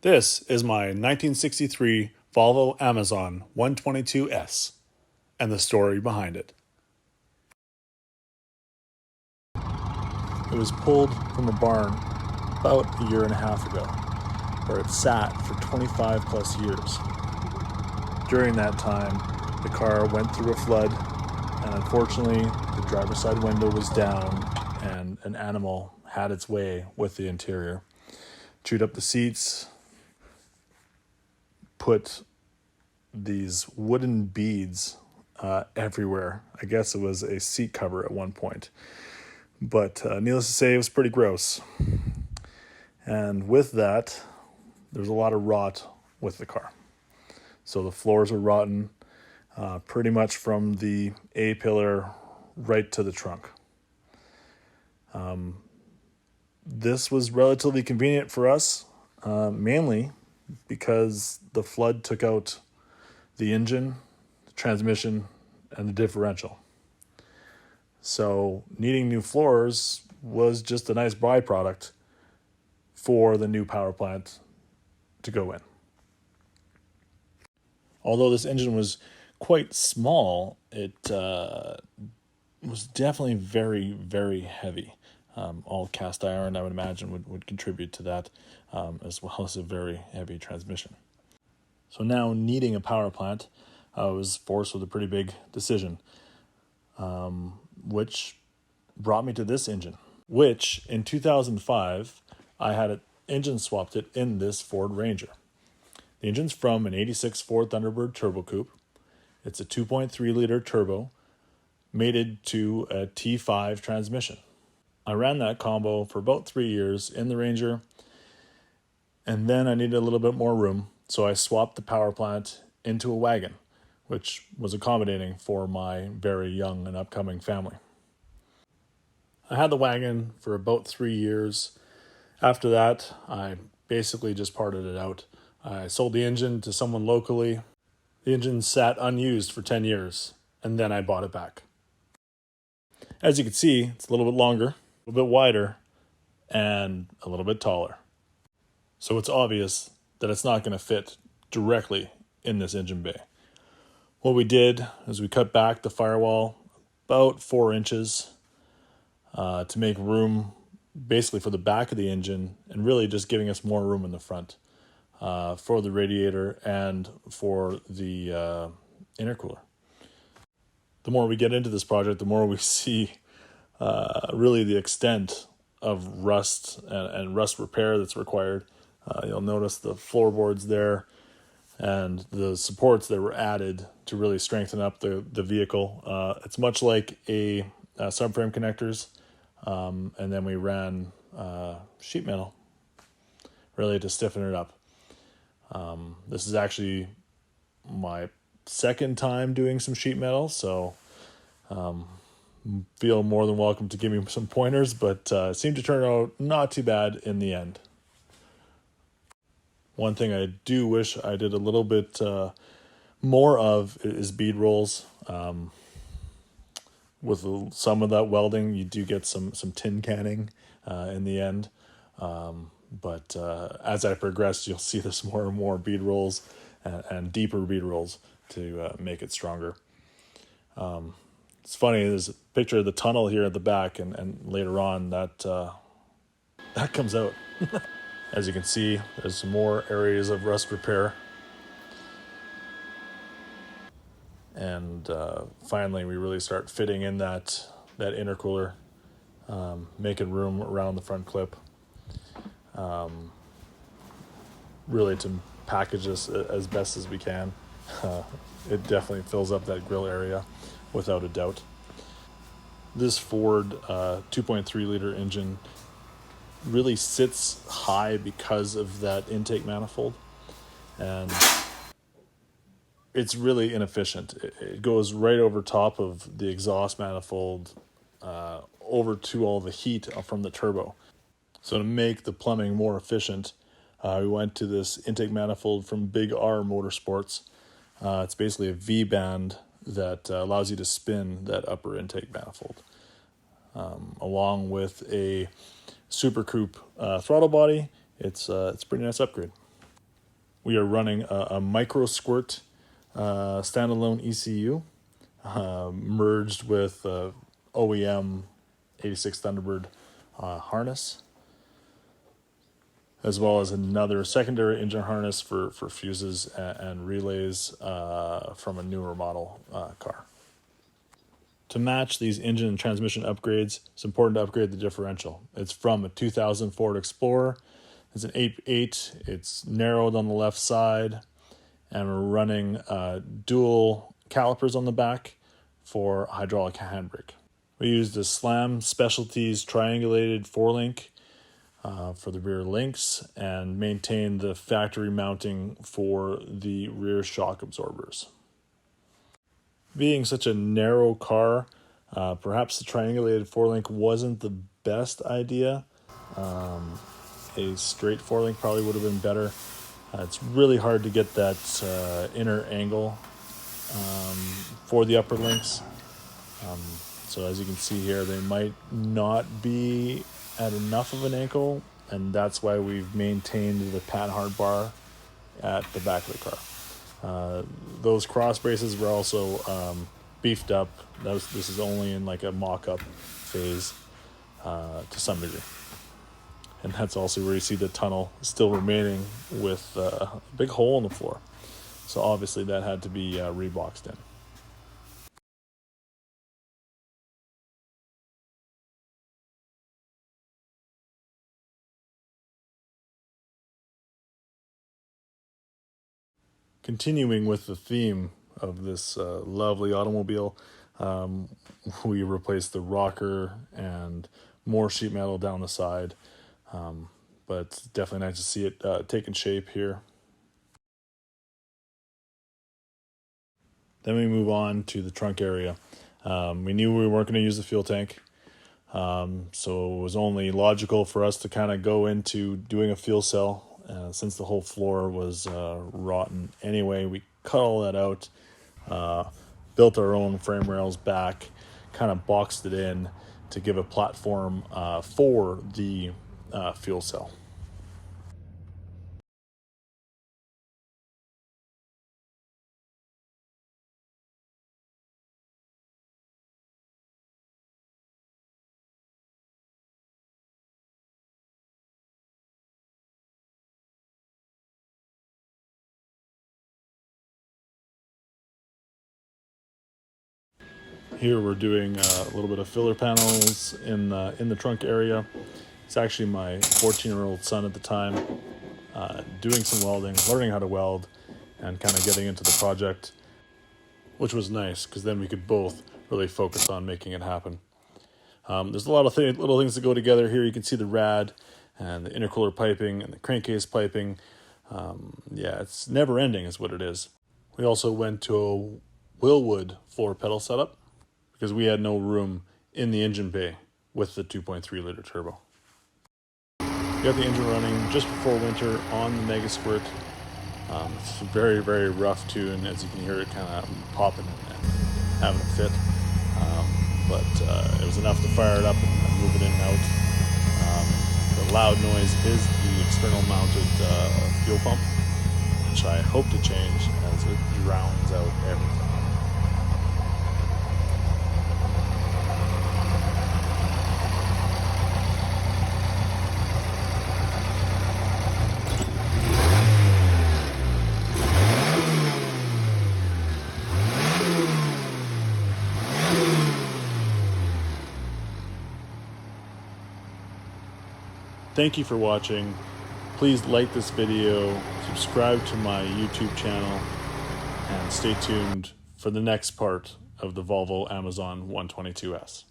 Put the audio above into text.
This is my 1963 Volvo Amazon 122S and the story behind it. It was pulled from a barn about a year and a half ago, where it sat for 25 plus years. During that time, the car went through a flood, and unfortunately, the driver's side window was down, and an animal had its way with the interior. Chewed up the seats, put these wooden beads everywhere. I guess it was a seat cover at one point. But needless to say, it was pretty gross. And with that, there's a lot of rot with the car. So the floors are rotten, pretty much from the A-pillar right to the trunk. This was relatively convenient for us, mainly because the flood took out the engine, the transmission, and the differential. So needing new floors was just a nice byproduct for the new power plant to go in. Although this engine was quite small, it was definitely very, very heavy. All cast iron, I would imagine, would contribute to that, as well as a very heavy transmission. So now, needing a power plant, I was forced with a pretty big decision, which brought me to this engine, which in 2005, I had an engine swapped it in this Ford Ranger. The engine's from an 86 Ford Thunderbird Turbo Coupe. It's a 2.3 liter turbo mated to a T5 transmission. I ran that combo for about 3 years in the Ranger, and then I needed a little bit more room, so I swapped the power plant into a wagon, which was accommodating for my very young and upcoming family. I had the wagon for about 3 years. After that, I basically just parted it out. I sold the engine to someone locally. The engine sat unused for 10 years, and then I bought it back. As you can see, it's a little bit longer, a little bit wider, and a little bit taller. So it's obvious that it's not going to fit directly in this engine bay. What we did is we cut back the firewall about 4 inches to make room basically for the back of the engine, and really just giving us more room in the front for the radiator and for the intercooler. The more we get into this project, the more we see really the extent of rust and rust repair that's required. You'll notice the floorboards there and the supports that were added to really strengthen up the vehicle. It's much like a subframe connectors, and then we ran sheet metal really to stiffen it up. This is actually my second time doing some sheet metal, so feel more than welcome to give me some pointers, but it seemed to turn out not too bad in the end. One thing I do wish I did a little bit more of is bead rolls. With some of that welding, you do get some tin canning in the end. But as I progress, you'll see this more and more bead rolls and deeper bead rolls to make it stronger. It's funny, there's a picture of the tunnel here at the back, and later on that comes out. As you can see, there's some more areas of rust repair. And finally, we really start fitting in that intercooler, making room around the front clip. Really to package this as best as we can. It definitely fills up that grill area without a doubt. This Ford 2.3 liter engine really sits high because of that intake manifold, and it's really inefficient. It goes right over top of the exhaust manifold, over to all the heat from the turbo. So to make the plumbing more efficient, we went to this intake manifold from Big R Motorsports. It's basically a V-band that allows you to spin that upper intake manifold, along with a Super Coupe throttle body. It's a pretty nice upgrade. we are running a micro squirt standalone ECU merged with OEM 86 Thunderbird harness, as well as another secondary engine harness for fuses and relays from a newer model car. To match these engine and transmission upgrades, it's important to upgrade the differential. It's from a 2000 Ford Explorer. It's an 8.8. It's narrowed on the left side, and we're running dual calipers on the back for hydraulic handbrake. We used a Slam Specialties triangulated 4-link for the rear links and maintained the factory mounting for the rear shock absorbers. Being such a narrow car, perhaps the triangulated 4-link wasn't the best idea. A straight 4-link probably would have been better. It's really hard to get that inner angle for the upper links. So as you can see here, they might not be at enough of an angle, and that's why we've maintained the panhard bar at the back of the car. Those cross braces were also beefed up. This is only in like a mock-up phase to some degree. And that's also where you see the tunnel still remaining with a big hole in the floor. So obviously that had to be reboxed in. Continuing with the theme of this lovely automobile, we replaced the rocker and more sheet metal down the side, but it's definitely nice to see it taking shape here. Then we move on to the trunk area. We knew we weren't going to use the fuel tank, so it was only logical for us to kind of go into doing a fuel cell. Since the whole floor was rotten anyway, we cut all that out, built our own frame rails back, kind of boxed it in to give a platform for the fuel cell. Here we're doing a little bit of filler panels in the trunk area. It's actually my 14-year-old son at the time doing some welding, learning how to weld, and kind of getting into the project, which was nice because then we could both really focus on making it happen. There's a lot of little things that go together here. You can see the rad and the intercooler piping and the crankcase piping. Yeah, it's never ending is what it is. We also went to a Willwood floor pedal setup because we had no room in the engine bay with the 2.3 liter turbo. We got the engine running just before winter on the Mega Squirt. It's a very, very rough tune, as you can hear it kind of popping and having a fit. But it was enough to fire it up and move it in and out. The loud noise is the external mounted fuel pump, which I hope to change as it drowns out everything. Thank you for watching. Please like this video, subscribe to my YouTube channel, and stay tuned for the next part of the Volvo Amazon 122S.